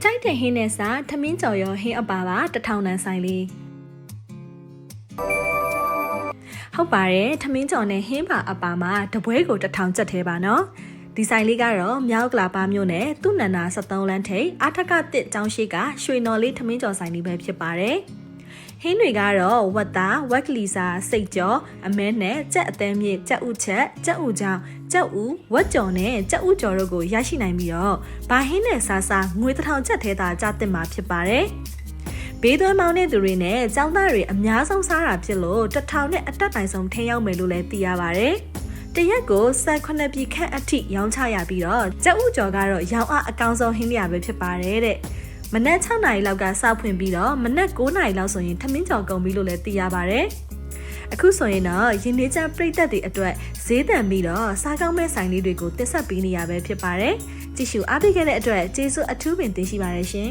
တိုက်တဲ့ဟင်းနဲ့စားထမင်းကြော်ရောဟင်းအပါပါ1000တန်ဆိုင်လေးဟုတ်ပါတယ်ထမင်းကြော်နဲ့ဟင်းပါအပါမှာတပွဲကို1000ကျပ်သေးပါနော်ဒီဆိုင်လေးကတော့မြောက်ကလာပါမြို့နယ်သူ့နန္နာ73လမ်းထိပ်အာထကတစ်ကျောင်းရှိကရွှေနော်လေးထမင်းကြော်ဆိုင်လေးပဲဖြစ်ပါတယ်ဟင်းတွေကတော့ဝက်သားဝက်ကလီစာစိတ်ကြောအမဲနဲ့ကြက်အသေးမြင့်ကြက်ဥချက်ကြက်ဥချောင်းကြက်ဥဝက်ကြော်နဲ့ကြက်ဥကြော်တို့ကိုရရှိနိုင်ပြီးတော့ဘာဟင်းနဲ့စားစားငွေ1000ကျပ်ထဲသာကြားတင်မှာဖြစ်ပါတယ်ဘေးသွင်းမောင်းတဲ့သူတွေနဲ့ចောင်းသားတွေအများဆုံးစားတာဖြစ်လို့1000နဲ့အတက်တိုင်ဆုံးထင်းရောက်မယ်လို့လည်းသိရပါတယ်တရက်ကို18ပြည်ခန့်အထိရောင်းချရပြီးတော့ကြက်ဥကြော်ကတော့ရောင်းအားအကောင်းဆုံးဟင်းလျာပဲဖြစ်ပါတယ်တဲ့မနက်6နာရီလောက်ကစဖွင့်ပြီးတော့မနက်9နာရီလောက်ဆိုရင်ထမင်းကြော်ကုန်ပြီလို့လည်းသိရပါတယ်အခုဆိုရင်တော့ရင်းနှီးချပရိသတ်တွေအတွက်ဈေးတန်ပြီးတော့စားကောင်းမဲ့ဆိုင်လေးတွေကိုတင်ဆက်ပေးနေရပဲဖြစ်ပါတယ်ကြည့်ရှုအားပေးခဲ့တဲ့အတွက်ကျေးဇူးအထူးပင်တင်ရှိပါတယ်ရှင်